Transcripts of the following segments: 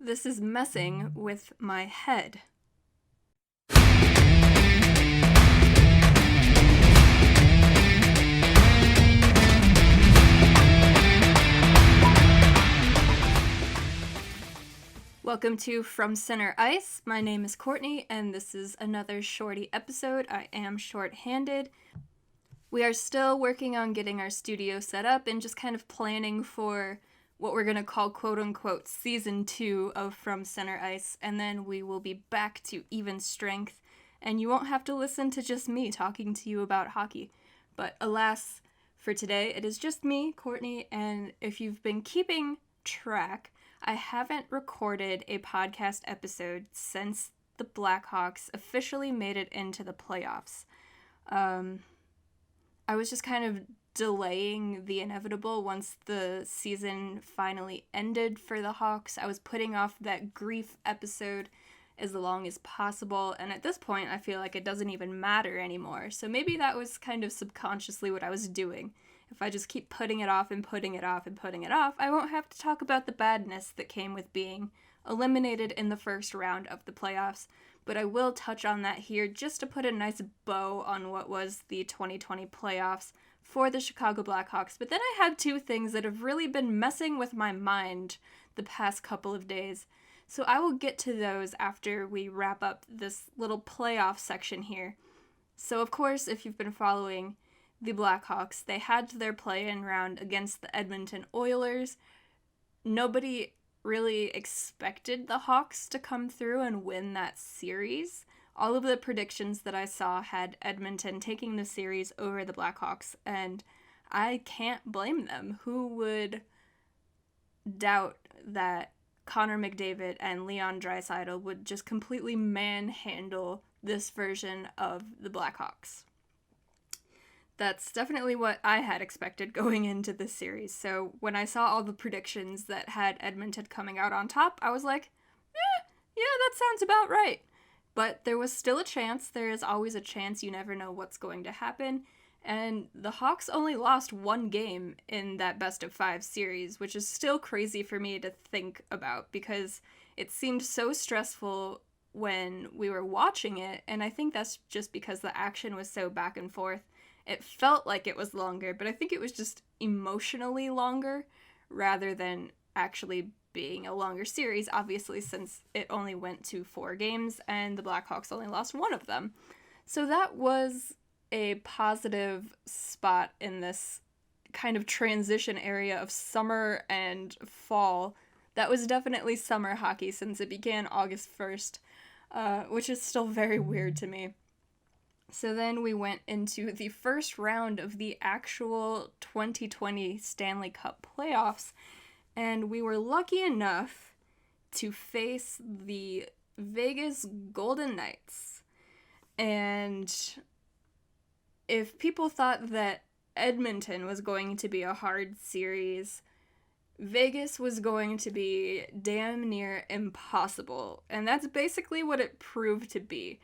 This is messing with my head. Welcome to From Center Ice. My name is Courtney, and this is another shorty episode. I am short-handed. We are still working on getting our studio set up and just kind of planning for what we're going to call quote-unquote Season 2 of From Center Ice, and then we will be back to even strength, and you won't have to listen to just me talking to you about hockey. But alas, for today, it is just me, Courtney, and if you've been keeping track, I haven't recorded a podcast episode since the Blackhawks officially made it into the playoffs. I was just kind of delaying the inevitable once the season finally ended for the Hawks. I was putting off that grief episode as long as possible, and at this point I feel like it doesn't even matter anymore. So maybe that was kind of subconsciously what I was doing. If I just keep putting it off and putting it off and putting it off, I won't have to talk about the badness that came with being eliminated in the first round of the playoffs. But I will touch on that here just to put a nice bow on what was the 2020 playoffs for the Chicago Blackhawks. But then I have two things that have really been messing with my mind the past couple of days. So I will get to those after we wrap up this little playoff section here. So of course, if you've been following the Blackhawks, they had their play-in round against the Edmonton Oilers. Nobody really expected the Hawks to come through and win that series. All of the predictions that I saw had Edmonton taking the series over the Blackhawks, and I can't blame them. Who would doubt that Connor McDavid and Leon Draisaitl would just completely manhandle this version of the Blackhawks? That's definitely what I had expected going into this series. So when I saw all the predictions that had Edmonton coming out on top, I was like, yeah, that sounds about right. But there was still a chance. There is always a chance. You never know what's going to happen. And the Hawks only lost one game in that best-of-5 series, which is still crazy for me to think about because it seemed so stressful when we were watching it. And I think that's just because the action was so back and forth. It felt like it was longer, but I think it was just emotionally longer rather than actually being a longer series, obviously, since it only went to 4 games and the Blackhawks only lost one of them. So that was a positive spot in this kind of transition area of summer and fall. That was definitely summer hockey since it began August 1st, which is still very weird to me. So then we went into the first round of the actual 2020 Stanley Cup playoffs, and we were lucky enough to face the Vegas Golden Knights. And if people thought that Edmonton was going to be a hard series, Vegas was going to be damn near impossible, and that's basically what it proved to be.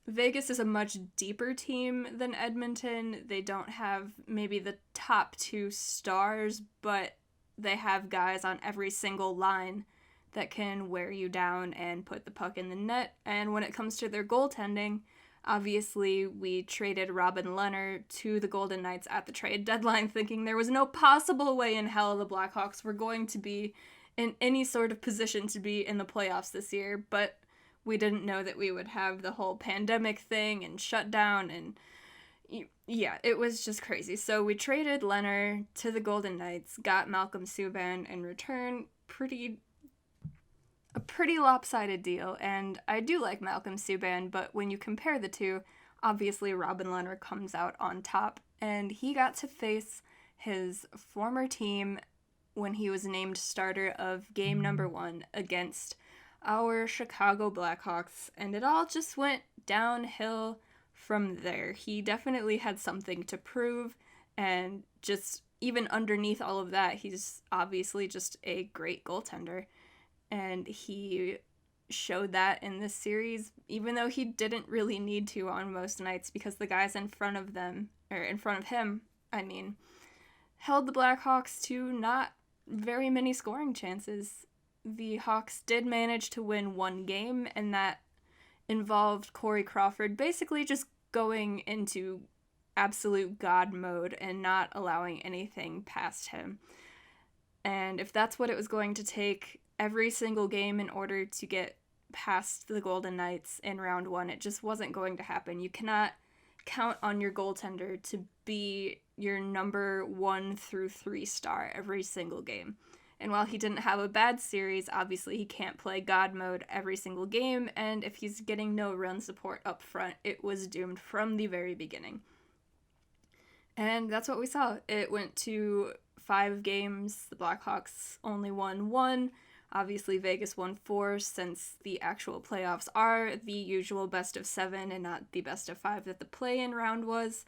Vegas is a much deeper team than Edmonton. They don't have maybe the top 2 stars, but they have guys on every single line that can wear you down and put the puck in the net. And when it comes to their goaltending, obviously we traded Robin Lehner to the Golden Knights at the trade deadline, thinking there was no possible way in hell the Blackhawks were going to be in any sort of position to be in the playoffs this year, but we didn't know that we would have the whole pandemic thing and shutdown, and yeah, it was just crazy. So we traded Lehner to the Golden Knights, got Malcolm Subban in return. A pretty lopsided deal, and I do like Malcolm Subban, but when you compare the two, obviously Robin Lehner comes out on top, and he got to face his former team when he was named starter of game number 1 against our Chicago Blackhawks, and it all just went downhill from there. He definitely had something to prove, and just even underneath all of that, he's obviously just a great goaltender, and he showed that in this series, even though he didn't really need to on most nights because the guys in front of him, held the Blackhawks to not very many scoring chances. the Hawks did manage to win one game, and that involved Corey Crawford basically just going into absolute God mode and not allowing anything past him. And if that's what it was going to take every single game in order to get past the Golden Knights in round one, it just wasn't going to happen. You cannot count on your goaltender to be your number 1 through 3 star every single game. And while he didn't have a bad series, obviously he can't play God mode every single game, and if he's getting no run support up front, it was doomed from the very beginning. And that's what we saw. It went to 5 games. The Blackhawks only won 1. Obviously, Vegas won 4, since the actual playoffs are the usual best of 7 and not the best of 5 that the play-in round was.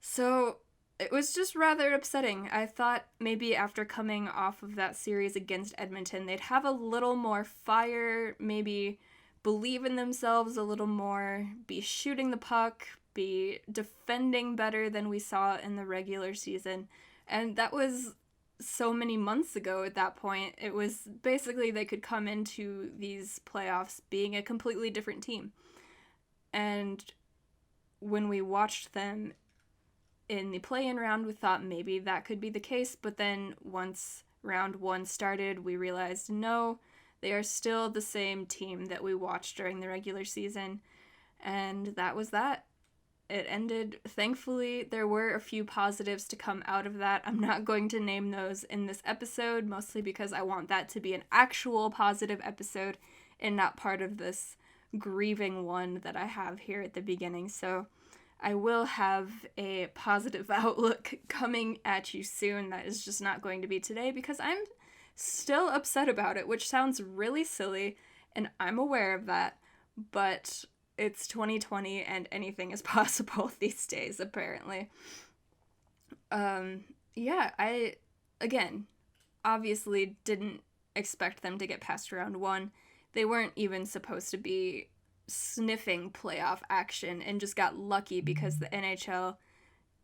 So it was just rather upsetting. I thought maybe after coming off of that series against Edmonton, they'd have a little more fire, maybe believe in themselves a little more, be shooting the puck, be defending better than we saw in the regular season. And that was so many months ago at that point. It was basically they could come into these playoffs being a completely different team. And when we watched them in the play-in round, we thought maybe that could be the case, but then once round 1 started, we realized no, they are still the same team that we watched during the regular season, and that was that. It ended. Thankfully, there were a few positives to come out of that. I'm not going to name those in this episode, mostly because I want that to be an actual positive episode and not part of this grieving one that I have here at the beginning. So I will have a positive outlook coming at you soon. That is just not going to be today because I'm still upset about it, which sounds really silly, and I'm aware of that, but it's 2020 and anything is possible these days, apparently. I, again, obviously didn't expect them to get past round 1. They weren't even supposed to be sniffing playoff action and just got lucky because the NHL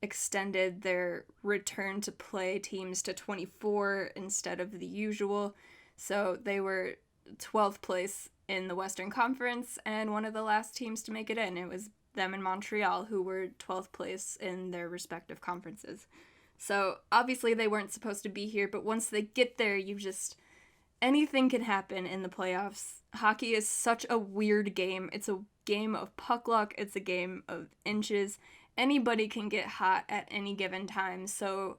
extended their return to play teams to 24 instead of the usual. So they were 12th place in the Western Conference and one of the last teams to make it in. It was them and Montreal, who were 12th place in their respective conferences. So obviously they weren't supposed to be here, but once they get there, anything can happen in the playoffs. Hockey is such a weird game. It's a game of puck luck. It's a game of inches. Anybody can get hot at any given time. So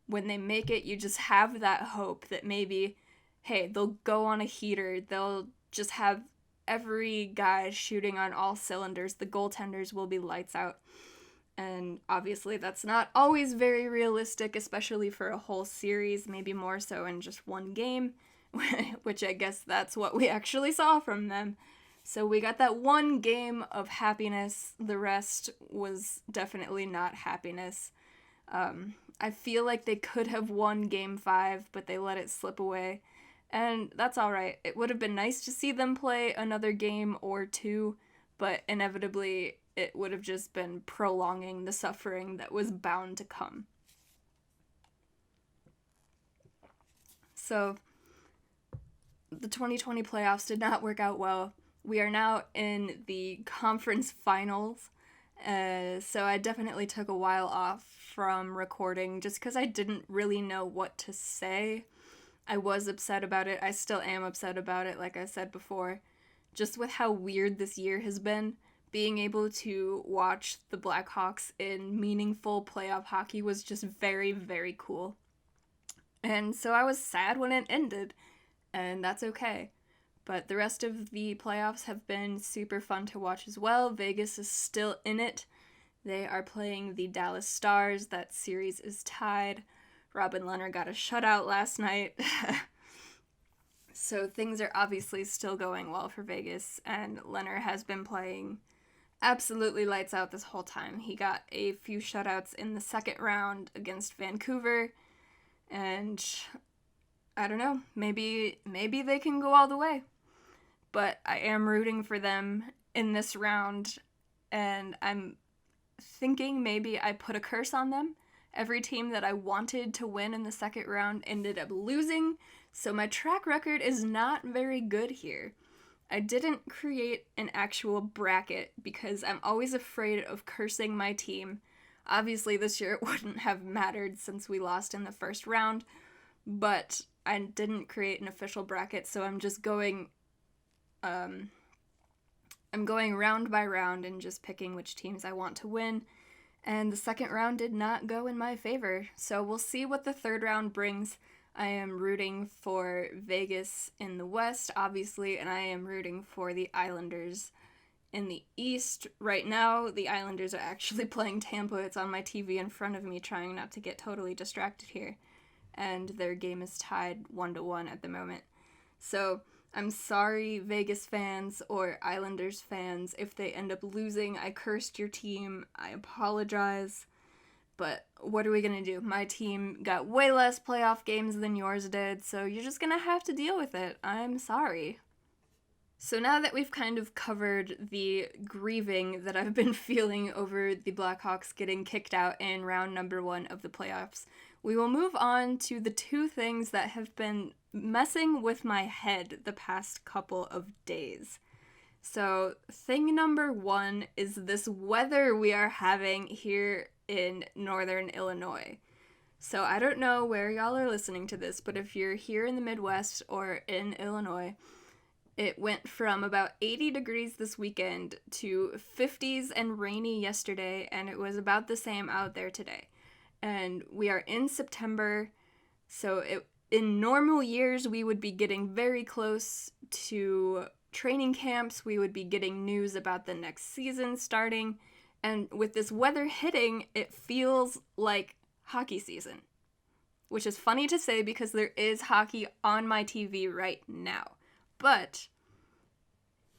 when they make it, you just have that hope that maybe, hey, they'll go on a heater. They'll just have every guy shooting on all cylinders. The goaltenders will be lights out. And obviously that's not always very realistic, especially for a whole series, maybe more so in just one game. Which I guess that's what we actually saw from them. So we got that one game of happiness. The rest was definitely not happiness. I feel like they could have won Game 5, but they let it slip away. And that's alright. It would have been nice to see them play another game or 2, but inevitably it would have just been prolonging the suffering that was bound to come. So the 2020 playoffs did not work out well. We are now in the conference finals, so I definitely took a while off from recording just because I didn't really know what to say. I was upset about it. I still am upset about it, like I said before. Just with how weird this year has been, being able to watch the Blackhawks in meaningful playoff hockey was just very, very cool. And so I was sad when it ended, and that's okay. But the rest of the playoffs have been super fun to watch as well. Vegas is still in it. They are playing the Dallas Stars. That series is tied. Robin Lehner got a shutout last night. So things are obviously still going well for Vegas, and Lehner has been playing absolutely lights out this whole time. He got a few shutouts in the second round against Vancouver, and I don't know, maybe they can go all the way. But I am rooting for them in this round, and I'm thinking maybe I put a curse on them. Every team that I wanted to win in the second round ended up losing, So my track record is not very good here. I didn't create an actual bracket because I'm always afraid of cursing my team. Obviously, this year it wouldn't have mattered since we lost in the first round, but I didn't create an official bracket, so I'm just going I'm going round by round and just picking which teams I want to win. And the second round did not go in my favor, so we'll see what the third round brings. I am rooting for Vegas in the West, obviously, and I am rooting for the Islanders in the East. Right now, the Islanders are actually playing Tampa. It's on my TV in front of me, trying not to get totally distracted here. And their game is tied 1-1 at the moment. So I'm sorry, Vegas fans or Islanders fans, if they end up losing. I cursed your team. I apologize. But what are we going to do? My team got way less playoff games than yours did, so you're just going to have to deal with it. I'm sorry. So now that we've kind of covered the grieving that I've been feeling over the Blackhawks getting kicked out in round number 1 of the playoffs, we will move on to the two things that have been messing with my head the past couple of days. So thing number 1 is this weather we are having here in northern Illinois. So I don't know where y'all are listening to this, but if you're here in the Midwest or in Illinois, it went from about 80 degrees this weekend to 50s and rainy yesterday, and it was about the same out there today. And we are in September, so in normal years we would be getting very close to training camps, we would be getting news about the next season starting, and with this weather hitting, it feels like hockey season. Which is funny to say because there is hockey on my TV right now. But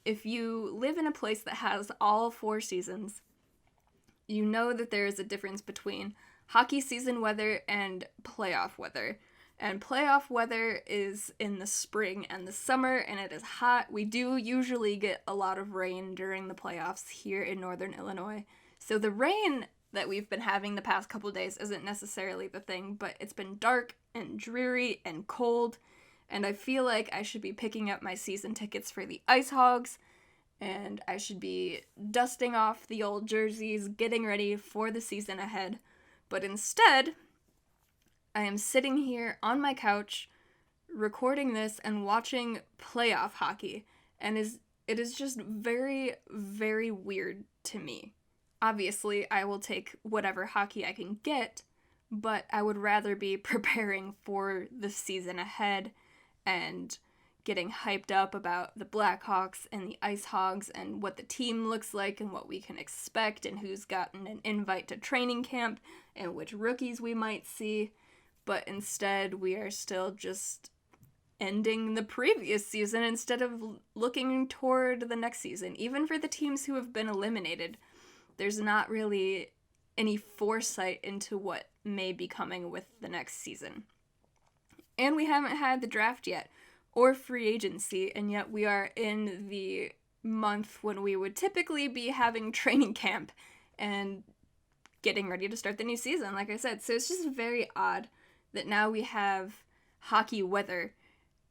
if you live in a place that has all 4 seasons, you know that there is a difference between hockey season weather and playoff weather. And playoff weather is in the spring and the summer, and it is hot. We do usually get a lot of rain during the playoffs here in northern Illinois. So the rain that we've been having the past couple days isn't necessarily the thing, but it's been dark and dreary and cold, and I feel like I should be picking up my season tickets for the Ice Hogs, and I should be dusting off the old jerseys, getting ready for the season ahead. But instead, I am sitting here on my couch, recording this and watching playoff hockey, and it is just very, very weird to me. Obviously, I will take whatever hockey I can get, but I would rather be preparing for the season ahead and getting hyped up about the Blackhawks and the Ice Hogs and what the team looks like and what we can expect and who's gotten an invite to training camp and which rookies we might see. But instead, we are still just ending the previous season instead of looking toward the next season. Even for the teams who have been eliminated, there's not really any foresight into what may be coming with the next season. And we haven't had the draft yet, or free agency, and yet we are in the month when we would typically be having training camp and getting ready to start the new season, like I said. So it's just very odd that now we have hockey weather,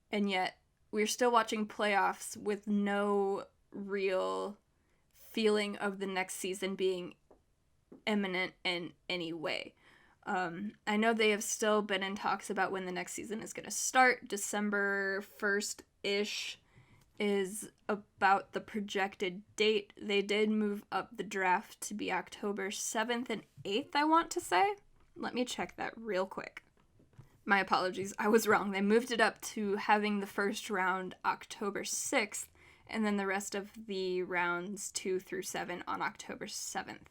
and yet we're still watching playoffs with no real feeling of the next season being imminent in any way. I know they have still been in talks about when the next season is going to start. December 1st-ish is about the projected date. They did move up the draft to be October 7th and 8th, I want to say. Let me check that real quick. My apologies, I was wrong. They moved it up to having the first round October 6th, and then the rest of the rounds 2 through 7 on October 7th.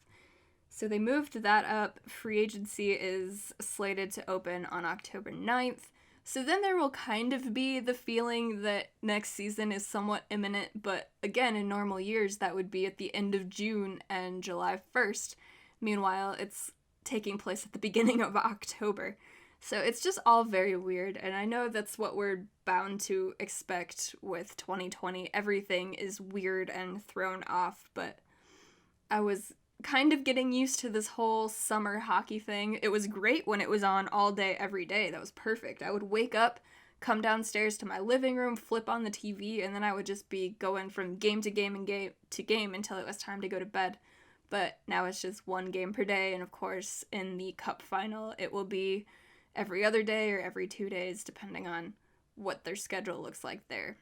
So they moved that up. Free agency is slated to open on October 9th. So then there will kind of be the feeling that next season is somewhat imminent, but again, in normal years, that would be at the end of June and July 1st. Meanwhile, it's taking place at the beginning of October. So it's just all very weird, and I know that's what we're bound to expect with 2020. Everything is weird and thrown off, but I was kind of getting used to this whole summer hockey thing. It was great when it was on all day, every day. That was perfect. I would wake up, come downstairs to my living room, flip on the TV, and then I would just be going from game to game and game to game until it was time to go to bed. But now it's just one game per day, and of course, in the cup final, it will be every other day or every 2 days, depending on what their schedule looks like there.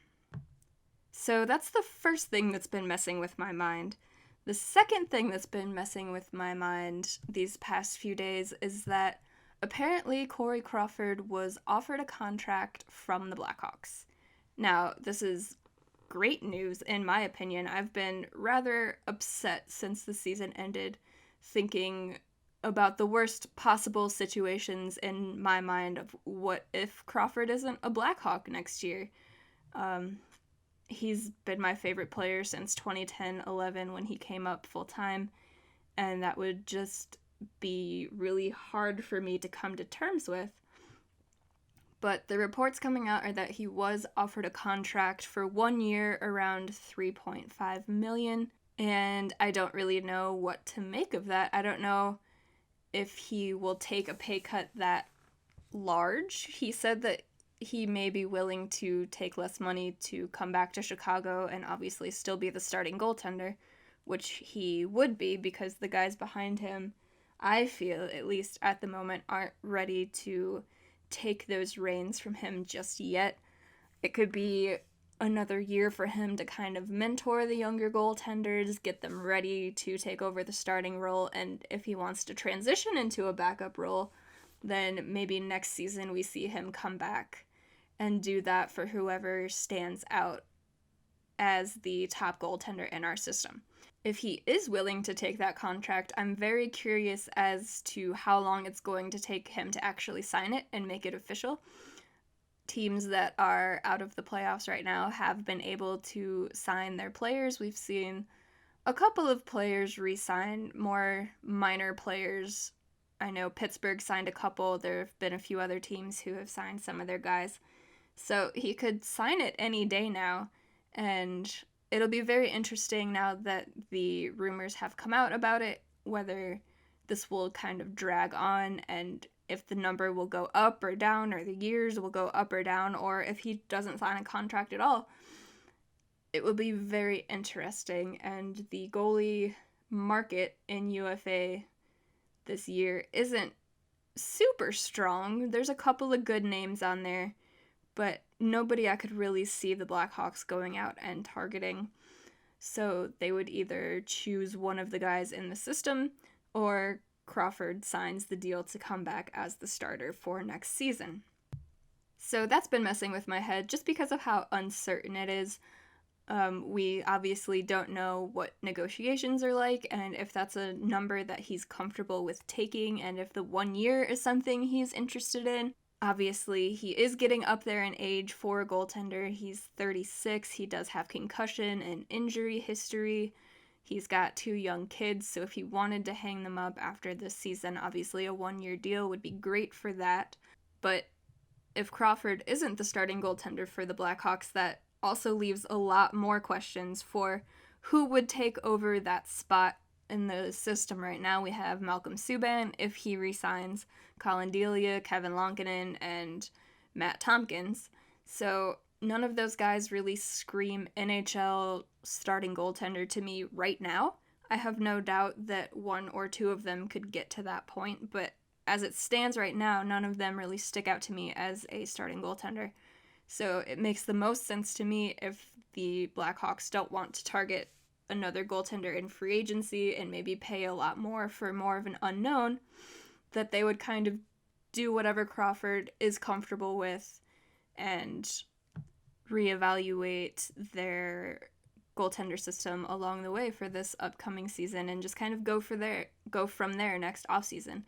So that's the first thing that's been messing with my mind. The second thing that's been messing with my mind these past few days is that apparently Corey Crawford was offered a contract from the Blackhawks. Now, this is great news in my opinion. I've been rather upset since the season ended, thinking about the worst possible situations in my mind of what if Crawford isn't a Blackhawk next year. He's been my favorite player since 2010-11 when he came up full-time, and that would just be really hard for me to come to terms with. But the reports coming out are that he was offered a contract for 1 year around $3.5 million, and I don't really know what to make of that. I don't know if he will take a pay cut that large. He said that he may be willing to take less money to come back to Chicago and obviously still be the starting goaltender, which he would be because the guys behind him, I feel, at least at the moment, aren't ready to take those reins from him just yet. It could be another year for him to kind of mentor the younger goaltenders, get them ready to take over the starting role, and if he wants to transition into a backup role, then maybe next season we see him come back and do that for whoever stands out as the top goaltender in our system. If he is willing to take that contract, I'm very curious as to how long it's going to take him to actually sign it and make it official. Teams that are out of the playoffs right now have been able to sign their players. We've seen a couple of players re-sign, more minor players. I know Pittsburgh signed a couple. There have been a few other teams who have signed some of their guys. So he could sign it any day now, and it'll be very interesting now that the rumors have come out about it, whether this will kind of drag on and if the number will go up or down, or the years will go up or down, or if he doesn't sign a contract at all. It will be very interesting, and the goalie market in UFA this year isn't super strong. There's a couple of good names on there, but nobody I could really see the Blackhawks going out and targeting. So they would either choose one of the guys in the system, or Crawford signs the deal to come back as the starter for next season. So that's been messing with my head just because of how uncertain it is. We obviously don't know what negotiations are like, and if that's a number that he's comfortable with taking, and if the 1 year is something he's interested in. Obviously, he is getting up there in age for a goaltender. He's 36. He does have concussion and injury history. He's got 2 young kids, so if he wanted to hang them up after this season, obviously a 1 year deal would be great for that. But if Crawford isn't the starting goaltender for the Blackhawks, that also leaves a lot more questions for who would take over that spot in the system right now. We have Malcolm Subban, if he resigns, Colin Delia, Kevin Lankinen, and Matt Tompkins. So none of those guys really scream NHL starting goaltender to me right now. I have no doubt that 1 or 2 of them could get to that point, but as it stands right now, none of them really stick out to me as a starting goaltender. So it makes the most sense to me if the Blackhawks don't want to target another goaltender in free agency and maybe pay a lot more for more of an unknown, that they would kind of do whatever Crawford is comfortable with and reevaluate their goaltender system along the way for this upcoming season and just kind of go from there next offseason.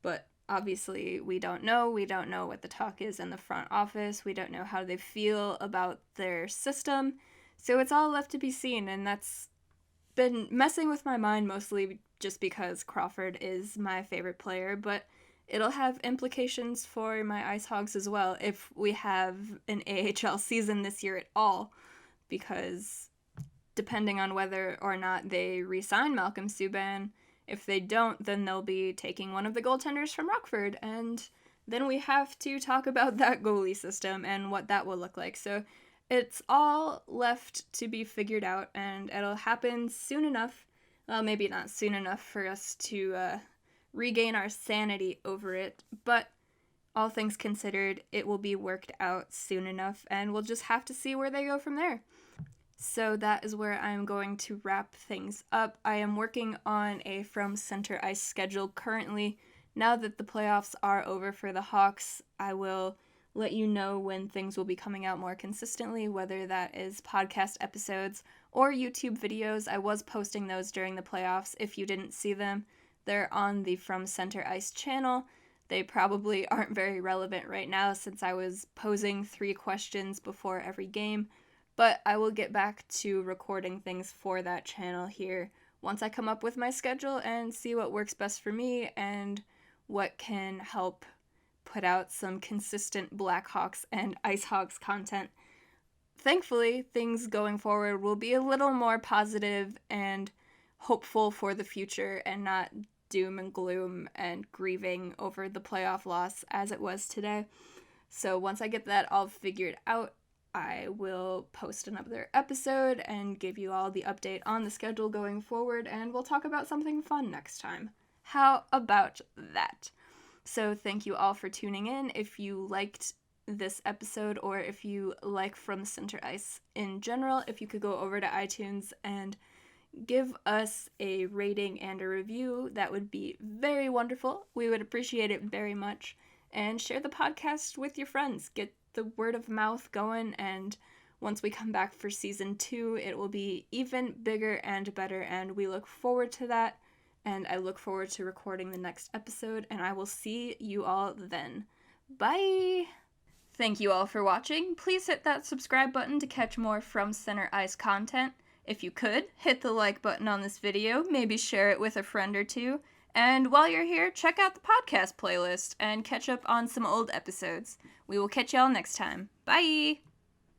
But obviously we don't know. We don't know what the talk is in the front office. We don't know how they feel about their system. So it's all left to be seen, and that's been messing with my mind mostly just because Crawford is my favorite player, but it'll have implications for my Ice Hogs as well if we have an AHL season this year at all, because depending on whether or not they re-sign Malcolm Subban, if they don't, then they'll be taking one of the goaltenders from Rockford, and then we have to talk about that goalie system and what that will look like. So it's all left to be figured out, and it'll happen soon enough. Well, maybe not soon enough for us to regain our sanity over it, but all things considered, it will be worked out soon enough, and we'll just have to see where they go from there. So that is where I'm going to wrap things up. I am working on a From Center Ice schedule currently. Now that the playoffs are over for the Hawks, I will let you know when things will be coming out more consistently, whether that is podcast episodes or YouTube videos. I was posting those during the playoffs. If you didn't see them, they're on the From Center Ice channel. They probably aren't very relevant right now since I was posing 3 questions before every game, but I will get back to recording things for that channel here once I come up with my schedule and see what works best for me and what can help put out some consistent Blackhawks and IceHawks content. Thankfully, things going forward will be a little more positive and hopeful for the future and not doom and gloom and grieving over the playoff loss as it was today. So once I get that all figured out, I will post another episode and give you all the update on the schedule going forward, and we'll talk about something fun next time. How about that? So thank you all for tuning in. If you liked this episode, or if you like From Center Ice in general, if you could go over to iTunes and give us a rating and a review, that would be very wonderful. We would appreciate it very much. And share the podcast with your friends. Get the word of mouth going, and once we come back for season 2, it will be even bigger and better, and we look forward to that. And I look forward to recording the next episode, and I will see you all then. Bye! Thank you all for watching. Please hit that subscribe button to catch more From Center Ice content. If you could, hit the like button on this video, maybe share it with a friend or two. And while you're here, check out the podcast playlist and catch up on some old episodes. We will catch y'all next time. Bye!